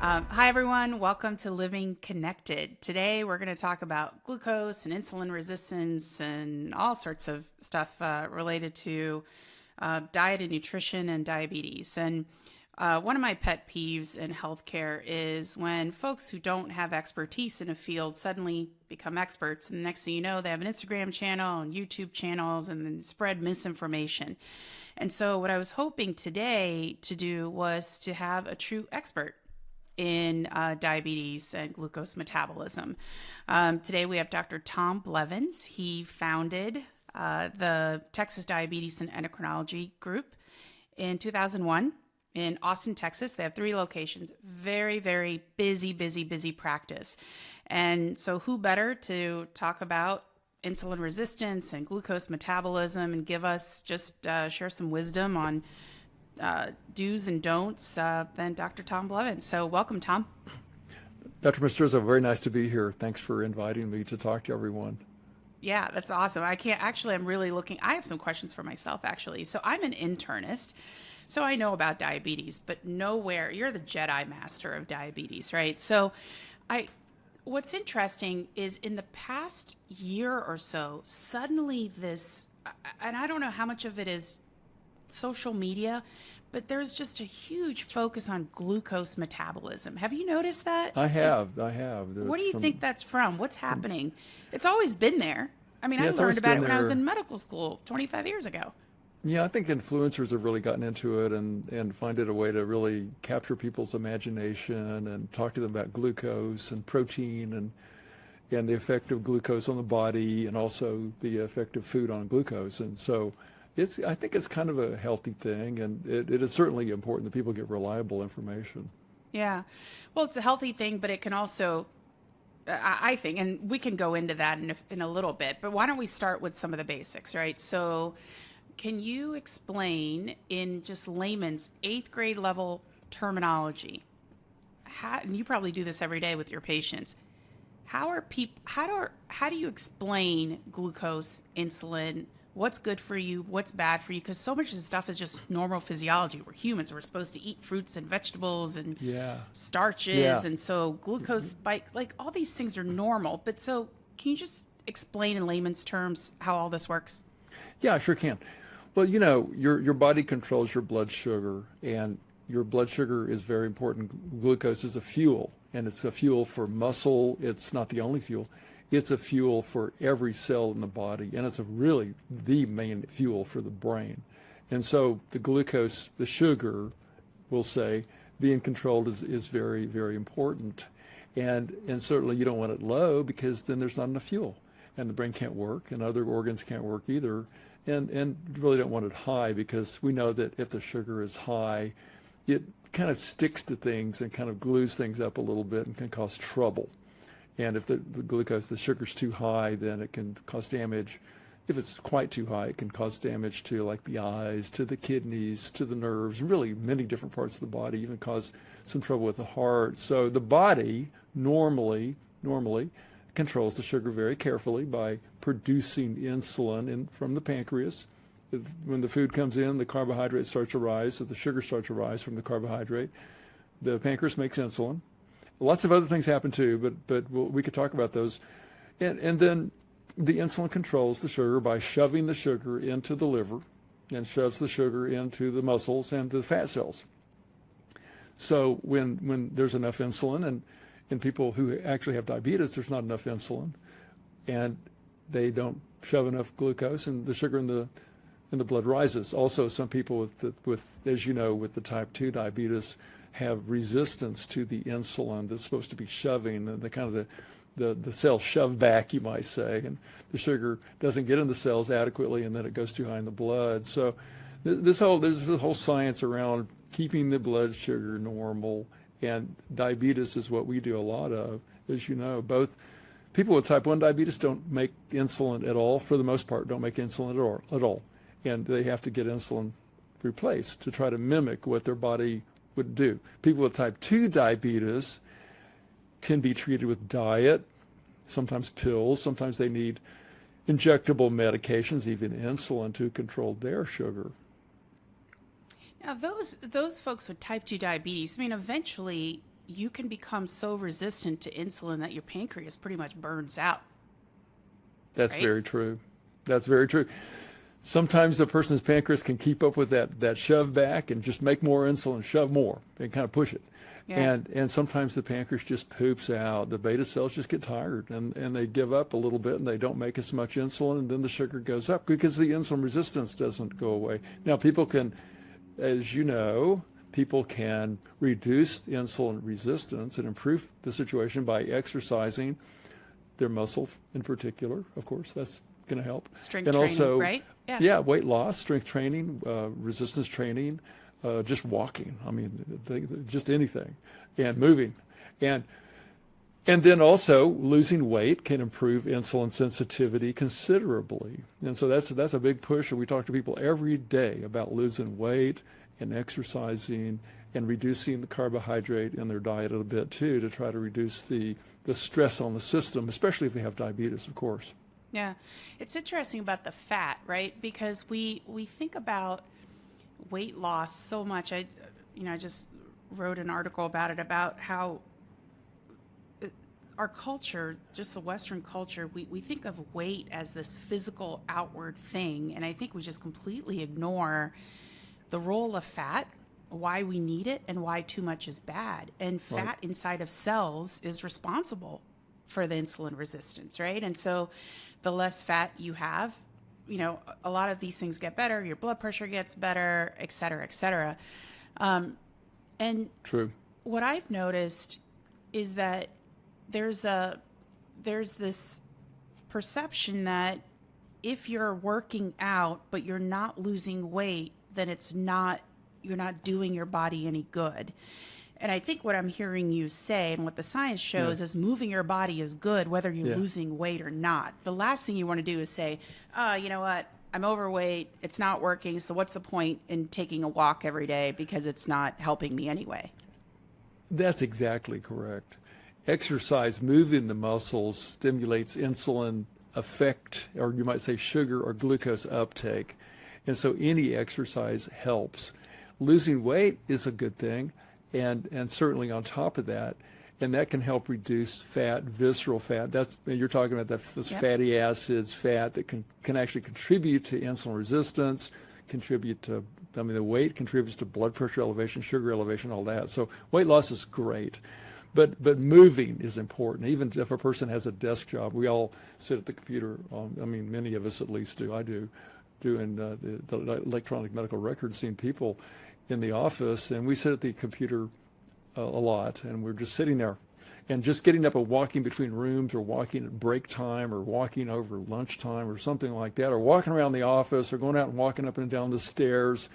Hi, everyone. Welcome to Living Connected. Today, we're going to talk about glucose and insulin resistance and all sorts of stuff related to diet and nutrition and diabetes. And one of my pet peeves in healthcare is when folks who don't have expertise in a field suddenly become experts. And the next thing you know, they have an Instagram channel and YouTube channels and then spread misinformation. And so what I was hoping today to do was to have a true expert in diabetes and glucose metabolism. Today we have Dr. Tom Blevins. He founded the Texas Diabetes and Endocrinology Group in 2001 in Austin, Texas. They have 3 locations. Very, very busy practice. And so who better to talk about insulin resistance and glucose metabolism and give us just share some wisdom on do's and don'ts than Dr. Tom Blevins. So welcome, Tom. Dr. Masturzo, very nice to be here. Thanks for inviting me to talk to everyone. Yeah, that's awesome. I'm really looking, I have some questions for myself, actually. So I'm an internist, so I know about diabetes, but you're the Jedi master of diabetes, right? So what's interesting is in the past year or so, suddenly this, and I don't know how much of it is social media, but there's just a huge focus on glucose metabolism. Have you noticed that? I have. What do you think that's from? What's happening? It's always been there. I mean, Yeah, I it's learned always about it been when I was there. in medical school 25 years ago. Yeah, I think influencers have really gotten into it and find it a way to really capture people's imagination and talk to them about glucose and protein and the effect of glucose on the body and also the effect of food on glucose. And so I think it's kind of a healthy thing, and it is certainly important that people get reliable information. Yeah. Well, it's a healthy thing, but it can also, I think, and we can go into that in a little bit, but why don't we start with some of the basics, right? So can you explain in just layman's 8th grade level terminology, and you probably do this every day with your patients, how do you explain glucose, insulin, what's good for you, what's bad for you? Because so much of this stuff is just normal physiology. We're humans. We're supposed to eat fruits and vegetables and starches. Yeah. And so glucose spike, like all these things are normal. But so can you just explain in layman's terms how all this works? Yeah, I sure can. Well, your body controls your blood sugar, and your blood sugar is very important. Glucose is a fuel, and it's a fuel for muscle. It's not the only fuel. It's a fuel for every cell in the body, and it's really the main fuel for the brain. And so the glucose, the sugar, we'll say, being controlled is very, very important. And certainly you don't want it low because then there's not enough fuel, and the brain can't work, and other organs can't work either. And really don't want it high because we know that if the sugar is high, it kind of sticks to things and kind of glues things up a little bit and can cause trouble. And if the glucose, the sugar's too high, then it can cause damage. If it's quite too high, it can cause damage to like the eyes, to the kidneys, to the nerves, really many different parts of the body, even cause some trouble with the heart. So the body normally controls the sugar very carefully by producing insulin from the pancreas. When the food comes in, the carbohydrate starts to rise, so the sugar starts to rise from the carbohydrate. The pancreas makes insulin. Lots of other things happen too, but we could talk about those. And then the insulin controls the sugar by shoving the sugar into the liver and shoves the sugar into the muscles and the fat cells. So when there's enough insulin, and in people who actually have diabetes, there's not enough insulin, and they don't shove enough glucose, and the sugar in the blood rises. Also, some people with as you know, with the type 2 diabetes have resistance to the insulin that's supposed to be shoving, the cells shove back, you might say, and the sugar doesn't get in the cells adequately, and then it goes too high in the blood. So there's this whole science around keeping the blood sugar normal, and diabetes is what we do a lot of. As you know, both people with type 1 diabetes don't make insulin at all, for the most part, don't make insulin at all. And they have to get insulin replaced to try to mimic what their body would do. People with type 2 diabetes can be treated with diet, sometimes pills, sometimes they need injectable medications, even insulin, to control their sugar. Now, those folks with type 2 diabetes, I mean, eventually you can become so resistant to insulin that your pancreas pretty much burns out. That's right? very true. That's very true. Sometimes the person's pancreas can keep up with that shove back and just make more insulin, shove more, and kind of push it. Yeah. And sometimes the pancreas just poops out. The beta cells just get tired and they give up a little bit and they don't make as much insulin, and then the sugar goes up because the insulin resistance doesn't go away. Now, people can, as you know, people can reduce insulin resistance and improve the situation by exercising their muscle in particular. Of course, that's going to help. Strength and training, also, right? Yeah, weight loss, strength training, resistance training, just walking. I mean, just anything, and moving, and then also losing weight can improve insulin sensitivity considerably. And so that's a big push. And we talk to people every day about losing weight and exercising and reducing the carbohydrate in their diet a bit too, to try to reduce the stress on the system, especially if they have diabetes, of course. Yeah. It's interesting about the fat, right? Because we think about weight loss so much. I just wrote an article about it, about how our culture, just the Western culture, we think of weight as this physical outward thing. And I think we just completely ignore the role of fat, why we need it, and why too much is bad. And fat Right. inside of cells is responsible for the insulin resistance, right? And so the less fat you have, a lot of these things get better, your blood pressure gets better, et cetera, et cetera. And True. what I've noticed is that there's this perception that if you're working out but you're not losing weight, then you're not doing your body any good. And I think what I'm hearing you say, and what the science shows, is moving your body is good whether you're losing weight or not. The last thing you want to do is say, you know what, I'm overweight, it's not working, so what's the point in taking a walk every day because it's not helping me anyway? That's exactly correct. Exercise, moving the muscles, stimulates insulin effect, or you might say sugar or glucose uptake. And so any exercise helps. Losing weight is a good thing, and certainly on top of that, and that can help reduce fat, visceral fat. You're talking about those fatty acids, fat that can actually contribute to insulin resistance, the weight contributes to blood pressure elevation, sugar elevation, all that. So weight loss is great. But moving is important. Even if a person has a desk job, we all sit at the computer. Many of us at least do. I do, doing the electronic medical records, seeing people in the office, and we sit at the computer a lot, and we're just sitting there. And just getting up and walking between rooms, or walking at break time, or walking over lunchtime, or something like that, or walking around the office, or going out and walking up and down the stairs,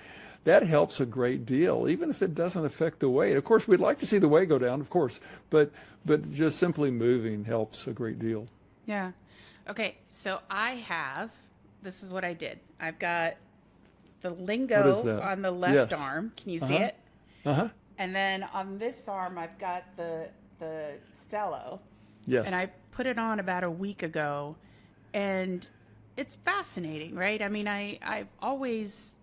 that helps a great deal, even if it doesn't affect the weight. Of course, we'd like to see the weight go down, of course, but just simply moving helps a great deal. Yeah. Okay, so this is what I did. I've got the lingo on the left arm. Can you see it? Uh-huh. And then on this arm, I've got the Stello. Yes. And I put it on about a week ago, and it's fascinating, right? I mean, I've always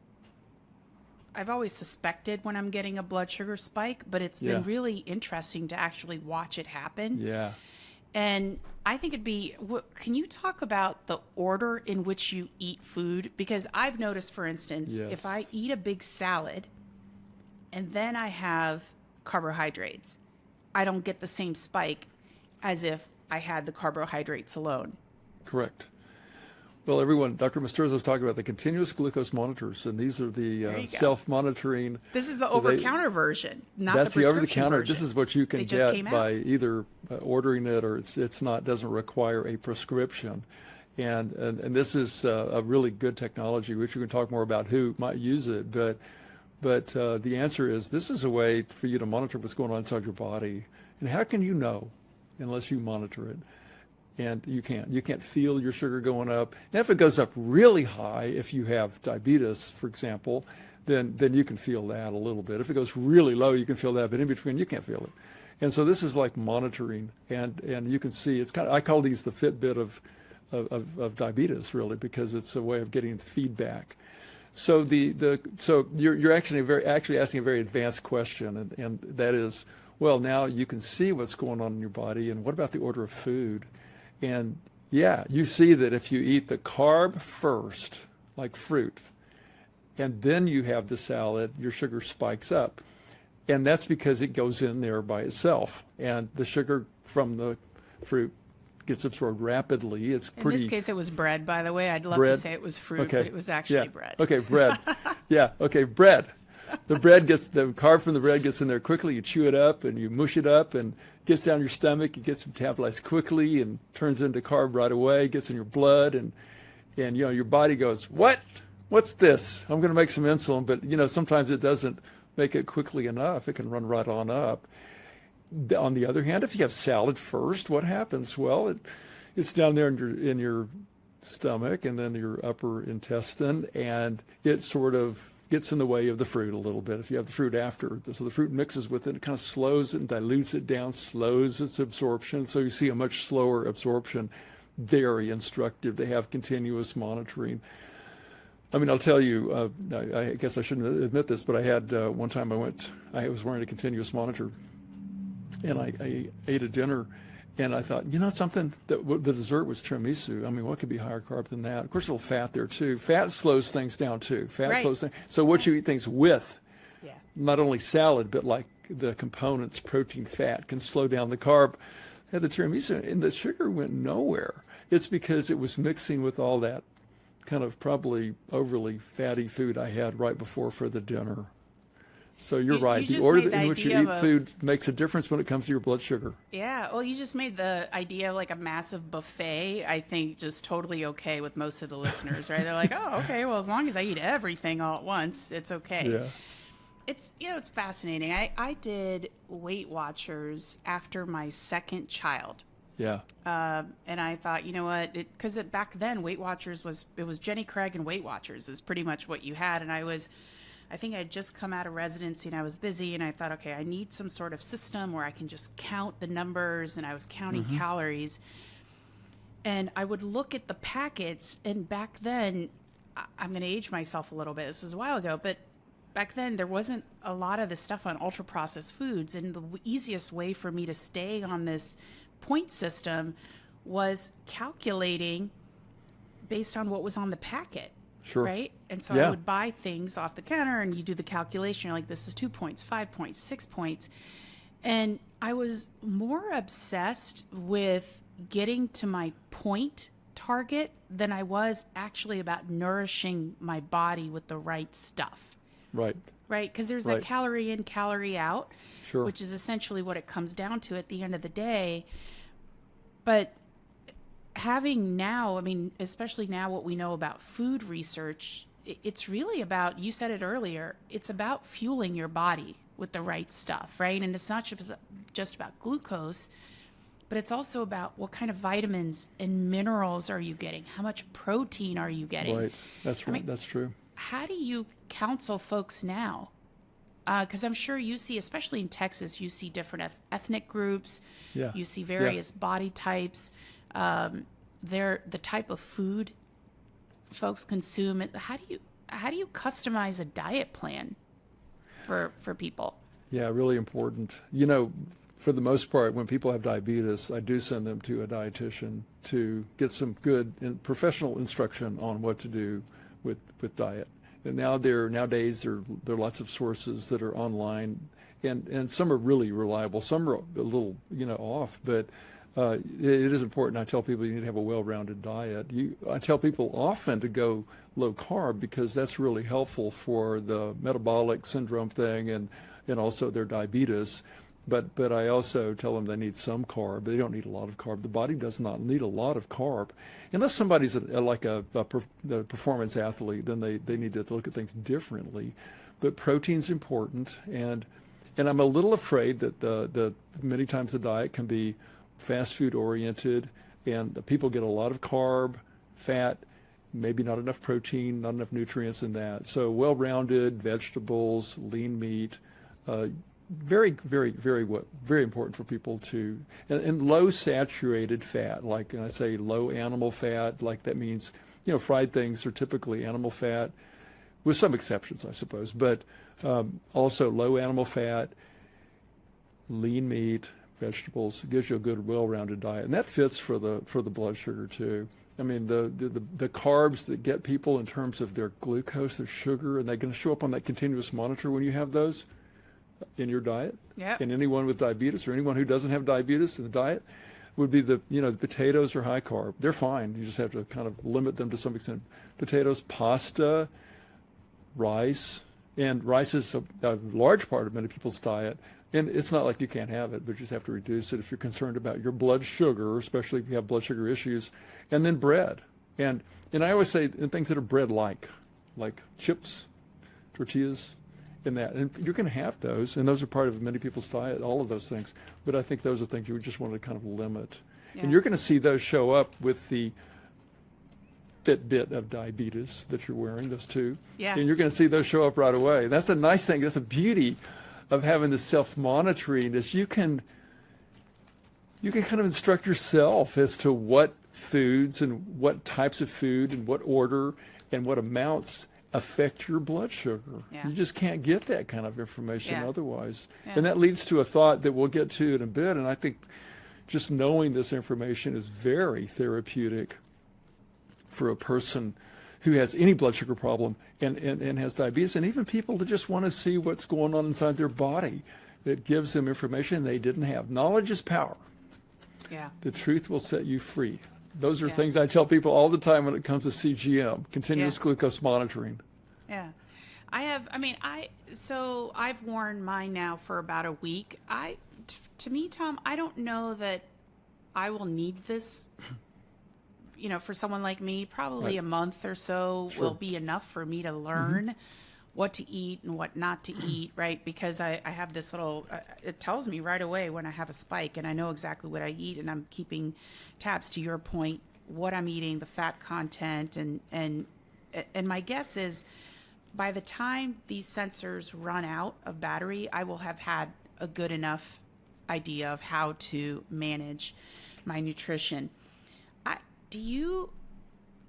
suspected when I'm getting a blood sugar spike, but it's been really interesting to actually watch it happen. Yeah. And I think can you talk about the order in which you eat food? Because I've noticed, for instance, if I eat a big salad and then I have carbohydrates, I don't get the same spike as if I had the carbohydrates alone. Correct. Well, everyone, Dr. Masturzo was talking about the continuous glucose monitors, and these are the self-monitoring. This is the over-the-counter version, not the prescription version. That's the over-the-counter. This is what you can get by out. either ordering it, or doesn't require a prescription. And this is a really good technology, which we can talk more about who might use it. But the answer is, this is a way for you to monitor what's going on inside your body. And how can you know unless you monitor it? And you can't feel your sugar going up. And if it goes up really high, if you have diabetes, for example, then you can feel that a little bit. If it goes really low, you can feel that, but in between, you can't feel it. And so this is like monitoring, and you can see, it's I call these the Fitbit of diabetes, really, because it's a way of getting feedback. So so you're actually asking a very advanced question, and that is, well, now you can see what's going on in your body, and what about the order of food? And yeah, you see that if you eat the carb first, like fruit, and then you have the salad, your sugar spikes up. And that's because it goes in there by itself. And the sugar from the fruit gets absorbed rapidly. It's pretty. In this case, it was bread, by the way. I'd love Bread? to say it was fruit, Okay. but it was actually Yeah. bread. Okay, bread. Yeah, okay, bread. The carb from the bread gets in there quickly. You chew it up and you mush it up and gets down your stomach. It gets metabolized quickly and turns into carb right away. Gets in your blood and your body goes, what? What's this? I'm going to make some insulin, but sometimes it doesn't make it quickly enough. It can run right on up. On the other hand, if you have salad first, what happens? Well, it's down there in your stomach and then your upper intestine, and it sort of gets in the way of the fruit a little bit if you have the fruit after. So the fruit mixes with it, it kind of slows it and dilutes it down, slows its absorption. So you see a much slower absorption. Very instructive to have continuous monitoring. I mean, I'll tell you, I guess I shouldn't admit this, but I had one time I was wearing a continuous monitor, and I ate a dinner, and I thought, something, the dessert was tiramisu. I mean, what could be higher carb than that? Of course, a little fat there too. Fat slows things down too. Fat Right. slows things. So what you eat things with, Yeah. not only salad, but like the components, protein, fat, can slow down the carb. I had the tiramisu, and the sugar went nowhere. It's because it was mixing with all that kind of probably overly fatty food I had right before for the dinner. So you're right. You The just order made the in which you idea eat of food makes a difference when it comes to your blood sugar. Yeah, well, you just made the idea of like a massive buffet, I think, just totally okay with most of the listeners, right? They're like, oh, okay, well, as long as I eat everything all at once, it's okay. Yeah. It's it's fascinating. I did Weight Watchers after my second child. Yeah. And I thought, you know what, because back then Weight Watchers was Jenny Craig and Weight Watchers is pretty much what you had. And I think I had just come out of residency and I was busy, and I thought, okay, I need some sort of system where I can just count the numbers, and I was counting calories. And I would look at the packets, and back then, I'm going to age myself a little bit. This was a while ago, but back then there wasn't a lot of this stuff on ultra processed foods. And the easiest way for me to stay on this point system was calculating based on what was on the packet. Sure. Right? And so Yeah. I would buy things off the counter, and you do the calculation. You're like, this is 2 points, 5 points, 6 points. And I was more obsessed with getting to my point target than I was actually about nourishing my body with the right stuff. Right. Right? Because there's Right. that calorie in, calorie out, Sure. which is essentially what it comes down to at the end of the day. But having now, I mean, especially now what we know about food research, it's really about, you said it earlier, it's about fueling your body with the right stuff, right? And it's not just about glucose, but it's also about what kind of vitamins and minerals are you getting? How much protein are you getting? Right. That's right. mean, That's true. How do you counsel folks now? Because I'm sure you see, especially in Texas, you see different ethnic groups. Yeah. You see various body types. The type of food folks consume. How do you customize a diet plan for people? Yeah, really important. For the most part, when people have diabetes, I do send them to a dietitian to get some good and professional instruction on what to do with diet. And nowadays there are lots of sources that are online, and some are really reliable. Some are a little off, but it is important. I tell people you need to have a well-rounded diet. I tell people often to go low carb because that's really helpful for the metabolic syndrome thing and also their diabetes. But I also tell them they need some carb. They don't need a lot of carb. The body does not need a lot of carb. Unless somebody's like a performance athlete, then they need to look at things differently. But protein's important, and I'm a little afraid that the many times the diet can be fast food oriented, and the people get a lot of carb, fat, maybe not enough protein, not enough nutrients in that. So well-rounded vegetables, lean meat, very, very, very important for people to, and low saturated fat, like I say low animal fat, like that means, fried things are typically animal fat. with some exceptions, I suppose, but also low animal fat, lean meat, vegetables. It gives you a good, well-rounded diet, and that fits for the blood sugar too. I mean, the carbs that get people in terms of their glucose, their sugar, and they're going to show up on that continuous monitor when you have those in your diet. Yep. And anyone with diabetes or anyone who doesn't have diabetes in the diet would be the potatoes are high carb. They're fine. You just have to kind of limit them to some extent. Potatoes, pasta, rice, and rice is a large part of many people's diet. And it's not like you can't have it, but you just have to reduce it if you're concerned about your blood sugar, especially if you have blood sugar issues. And then bread. And I always say things that are bread-like chips, tortillas, and that. And you're going to have those, and those are part of many people's diet, all of those things. But I think those are things you would just want to kind of limit. Yeah. And you're going to see those show up with the Fitbit of diabetes that you're wearing, those two. Yeah. And you're going to see those show up right away. That's a nice thing. That's a beauty of having the self-monitoring, is you can kind of instruct yourself as to what foods and what types of food and what order and what amounts affect your blood sugar. Yeah. You just can't get that kind of information otherwise. Yeah. And that leads to a thought that we'll get to in a bit, and I think just knowing this information is very therapeutic for a person who has any blood sugar problem and has diabetes, and even people that just want to see what's going on inside their body. It gives them information they didn't have. Knowledge is power. Yeah. The truth will set you free. Those are things I tell people all the time when it comes to CGM, continuous glucose monitoring. Yeah. I've worn mine now for about a week. To me, Tom, I don't know that I will need this. For someone like me, probably a month or so will be enough for me to learn what to eat and what not to eat, right? Because I have this little, it tells me right away when I have a spike, and I know exactly what I eat, and I'm keeping tabs, to your point, what I'm eating, the fat content, and my guess is by the time these sensors run out of battery, I will have had a good enough idea of how to manage my nutrition. Do you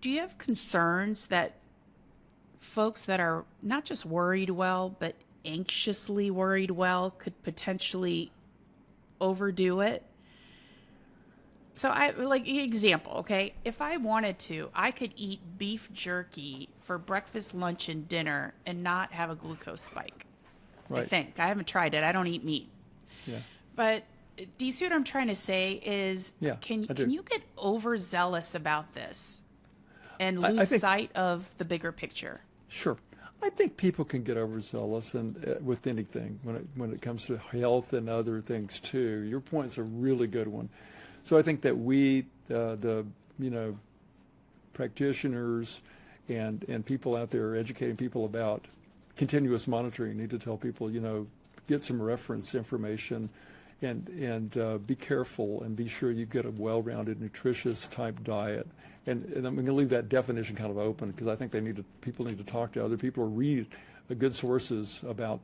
have concerns that folks that are not just worried well, but anxiously worried well could potentially overdo it? So example, okay? If I wanted to, I could eat beef jerky for breakfast, lunch, and dinner and not have a glucose spike. Right. I think. I haven't tried it. I don't eat meat. Yeah. But do you see what I'm trying to say is, can you get overzealous about this and lose sight of the bigger picture? Sure. I think people can get overzealous with anything when it comes to health and other things too. Your point's a really good one. So I think that we, the practitioners and people out there educating people about continuous monitoring, need to tell people, get some reference information. And be careful and be sure you get a well-rounded, nutritious type diet. And I'm going to leave that definition kind of open, because I think people need to talk to other people or read good sources about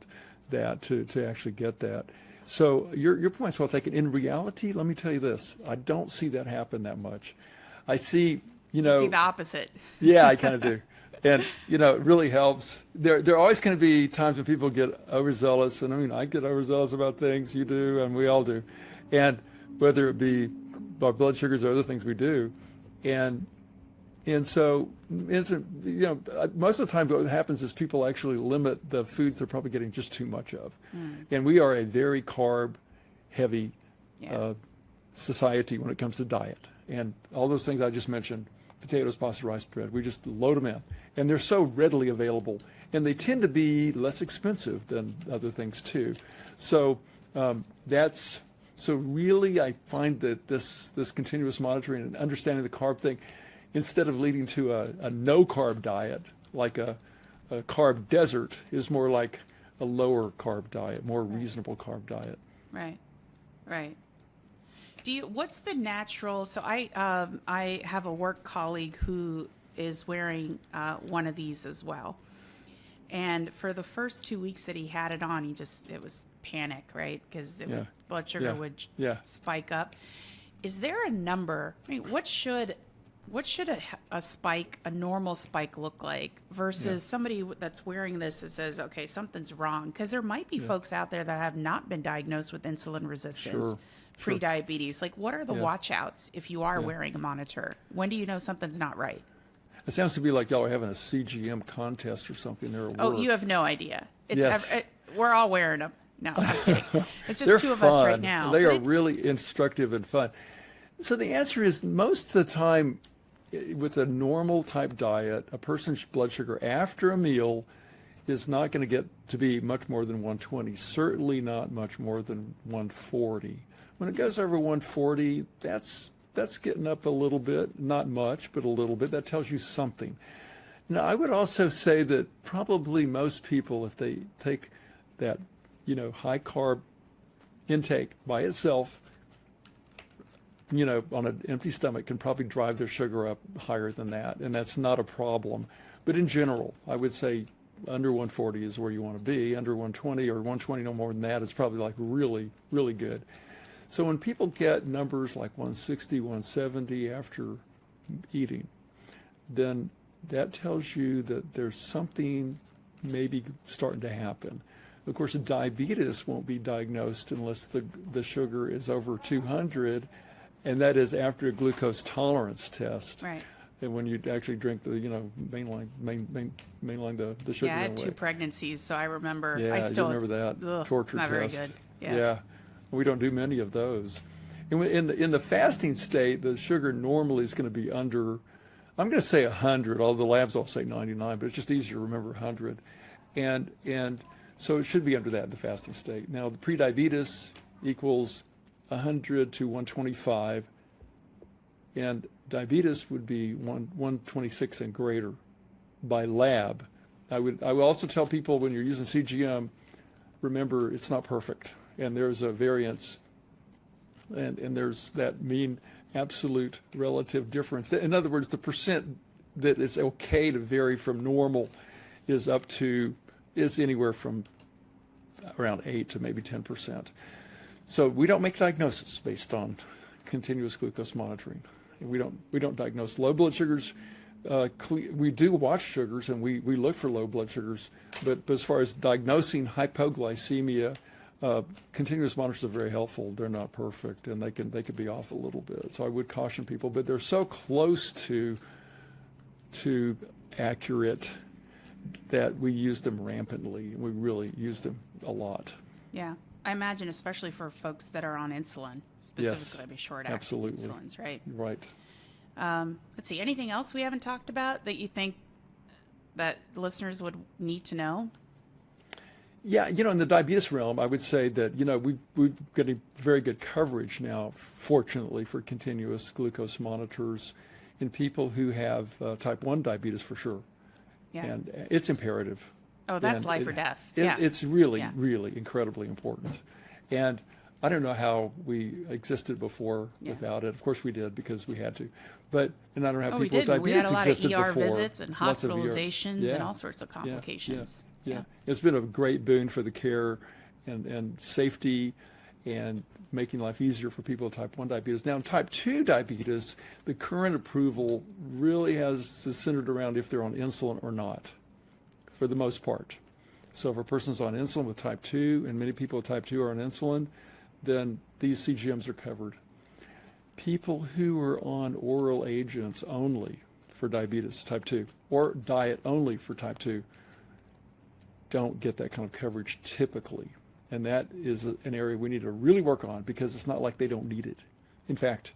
that to actually get that. So your point's well taken. In reality, let me tell you this: I don't see that happen that much. I see, You see the opposite. Yeah, I kind of do. And, it really helps. There are always going to be times when people get overzealous. And I mean, I get overzealous about things, you do, and we all do. And whether it be our blood sugars or other things we do. And so, most of the time what happens is people actually limit the foods they're probably getting just too much of. And we are a very carb-heavy society when it comes to diet. And all those things I just mentioned, potatoes, pasta, rice, bread, we just load them in. And they're so readily available. And they tend to be less expensive than other things too. So really I find that this continuous monitoring and understanding the carb thing, instead of leading to a no-carb diet, like a carb desert, is more like a lower carb diet, more reasonable carb diet. Right. What's the natural, so I have a work colleague who is wearing one of these as well. And for the first 2 weeks that he had it on, it was panic, right? Because blood sugar would spike up. Is there a number? I mean, what should what should a spike, a normal spike look like versus somebody that's wearing this that says, okay, something's wrong? Because there might be folks out there that have not been diagnosed with insulin resistance, pre-diabetes. Like, what are the watch outs if you are wearing a monitor? When do you know something's not right? It sounds to be like y'all are having a CGM contest or something there at Oh, work. you have no idea. It's Yes. we're all wearing them. No, I'm kidding. It's just They're two of fun. us right now. They But are it's- really instructive and fun. So the answer is most of the time with a normal type diet, a person's blood sugar after a meal is not going to get to be much more than 120, certainly not much more than 140. When it goes over 140, that's getting up a little bit, not much, but a little bit. That tells you something. Now, I would also say that probably most people, if they take that, high carb intake by itself, on an empty stomach, can probably drive their sugar up higher than that, and that's not a problem. But in general, I would say under 140 is where you want to be. Under 120 or 120, no more than that, is probably like really, really good. So when people get numbers like 160, 170 after eating, then that tells you that there's something maybe starting to happen. Of course, diabetes won't be diagnosed unless the sugar is over 200, and that is after a glucose tolerance test. Right. And when you actually drink the, mainline the sugar. Yeah, I had away. 2 pregnancies, so I remember. Yeah, I still you remember that ugh, torture not test. very good. Yeah. We don't do many of those. And in the fasting state, the sugar normally is going to be under, I'm going to say 100, although the labs all say 99, but it's just easier to remember 100. And so it should be under that in the fasting state. Now, the prediabetes equals 100 to 125, and diabetes would be 126 and greater by lab. I would also tell people when you're using CGM, remember it's not perfect, and there's a variance, and there's that mean absolute relative difference. In other words, the percent that it's okay to vary from normal is anywhere from around 8 to maybe 10%. So we don't make diagnosis based on continuous glucose monitoring. We don't diagnose low blood sugars. We do watch sugars and we look for low blood sugars, but as far as diagnosing hypoglycemia, continuous monitors are very helpful. They're not perfect, and they could be off a little bit. So I would caution people, but they're so close to accurate that we use them rampantly. We really use them a lot. Yeah. I imagine, especially for folks that are on insulin, specifically, maybe short-acting absolutely. insulins, right? Right. Let's see. Anything else we haven't talked about that you think that listeners would need to know? Yeah, in the diabetes realm, I would say that, we've getting very good coverage now, fortunately, for continuous glucose monitors in people who have type 1 diabetes for sure. Yeah. And it's imperative. Oh, that's And life or death. It's really, really incredibly important. And I don't know how we existed before without it. Of course we did because we had to. And I don't know how people with diabetes We had a lot of existed ER before. visits and Lots of ER. hospitalizations and all sorts of complications. Yeah. It's been a great boon for the care and safety and making life easier for people with type 1 diabetes. Now, in type 2 diabetes, the current approval really is centered around if they're on insulin or not, for the most part. So if a person's on insulin with type 2, and many people with type 2 are on insulin, then these CGMs are covered. People who are on oral agents only for diabetes type 2, or diet only for type 2, don't get that kind of coverage typically. And that is an area we need to really work on, because it's not like they don't need it. In fact,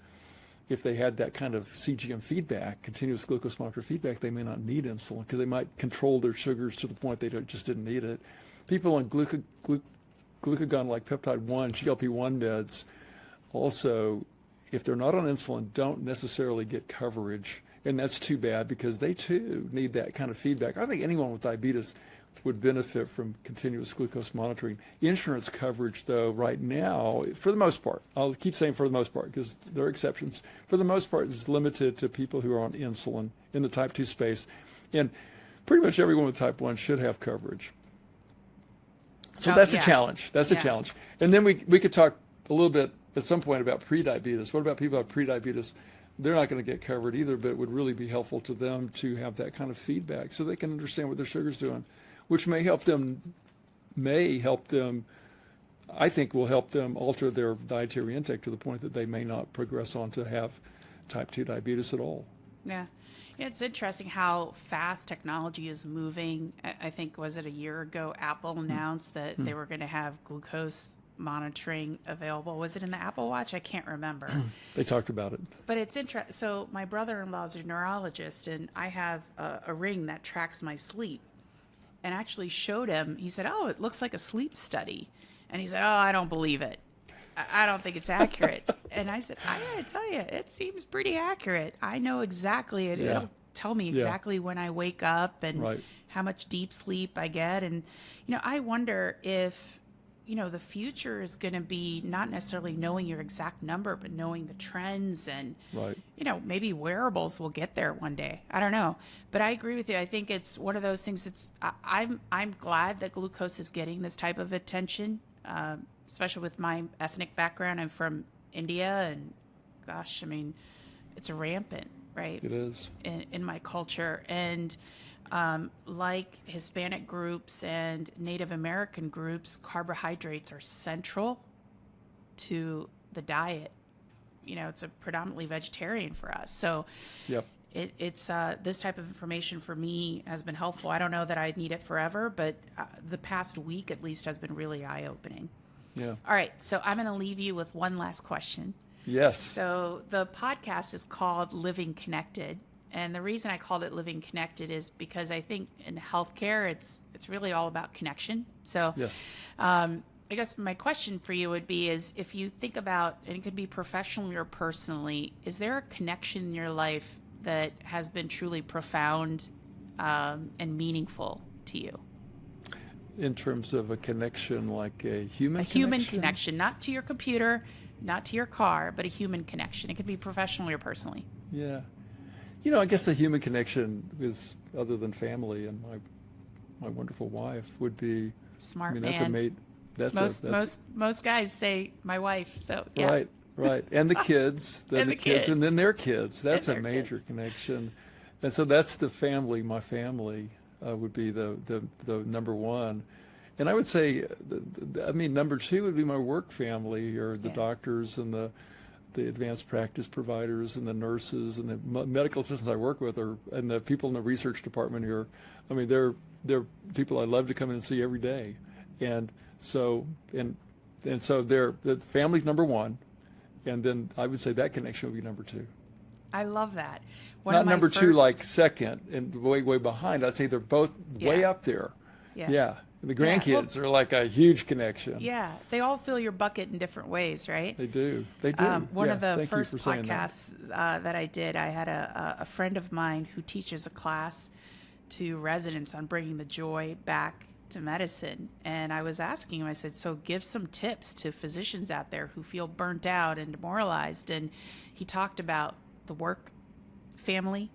if they had that kind of CGM feedback, continuous glucose monitor feedback, they may not need insulin because they might control their sugars to the point they just didn't need it. People on glucagon-like peptide 1, GLP-1 meds, also, if they're not on insulin, don't necessarily get coverage. And that's too bad because they too need that kind of feedback. I think anyone with diabetes would benefit from continuous glucose monitoring. Insurance coverage, though, right now, for the most part, I'll keep saying for the most part because there are exceptions, for the most part is limited to people who are on insulin in the type 2 space. And pretty much everyone with type 1 should have coverage. So that's a challenge. That's a challenge. And then we could talk a little bit at some point about prediabetes. What about people who have prediabetes they're not going to get covered either, but it would really be helpful to them to have that kind of feedback so they can understand what their sugar's doing, which may help them, I think will help them alter their dietary intake to the point that they may not progress on to have type 2 diabetes at all. Yeah. It's interesting how fast technology is moving. I think, was it a year ago, Apple announced that they were going to have glucose monitoring available. Was it in the Apple Watch? I can't remember. They talked about it. But it's interesting. So my brother-in-law is a neurologist, and I have a ring that tracks my sleep. And I actually showed him. He said, "Oh, it looks like a sleep study." And he said, "Oh, I don't believe it. I don't think it's accurate." And I said, "I gotta tell you, it seems pretty accurate. I know exactly it. Yeah. It'll tell me exactly when I wake up and Right. how much deep sleep I get." And, I wonder if, the future is going to be not necessarily knowing your exact number, but knowing the trends and, Right. maybe wearables will get there one day. I don't know. But I agree with you. I think it's one of those things I'm glad that glucose is getting this type of attention, especially with my ethnic background. I'm from India, and gosh, I mean, it's rampant, right? It is. In my culture. And like Hispanic groups and Native American groups, carbohydrates are central to the diet. It's a predominantly vegetarian for us. So Yep. it's this type of information for me has been helpful. I don't know that I need it forever, but the past week at least has been really eye-opening. Yeah. All right, so I'm going to leave you with one last question. Yes. So the podcast is called Living Connected. And the reason I called it Living Connected is because I think in healthcare, it's really all about connection. So Yes. I guess my question for you would be is if you think about, and it could be professionally or personally, is there a connection in your life that has been truly profound and meaningful to you? In terms of a connection, like a human A connection? human connection, not to your computer, not to your car, but a human connection. It could be professionally or personally. Yeah. I guess the human connection is, other than family and my wonderful wife, would be Smart I mean, man. that's a mate. That's Most guys say my wife. So yeah. Right. And the kids, then And the the kids, and kids. then their kids. That's a their major kids. connection. And so that's the family. My family would be the number one. And I would say, number two would be my work family, or the doctors and the advanced practice providers and the nurses and the medical assistants I work with, and the people in the research department here. I mean, they're people I love to come in and see every day. And so they're the family's number one, and then I would say that connection would be number two. I love that. Not number two, like second and way behind. I'd say they're both way up there. Yeah. The grandkids are like a huge connection. Yeah, they all fill your bucket in different ways, right? They do. One of the Thank you first for saying that. podcasts that I did, I had a friend of mine who teaches a class to residents on bringing the joy back to medicine. And I was asking him, I said, so give some tips to physicians out there who feel burnt out and demoralized. And he talked about the work family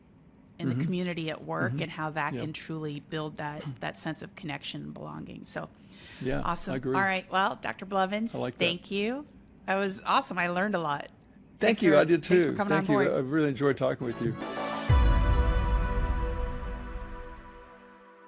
and the community at work and how that can truly build that sense of connection and belonging. So awesome. I agree. All right. Well, Dr. Blevins, thank you. That was awesome. I learned a lot. Thank you. I did too. Thanks for coming on board. I really enjoyed talking with you.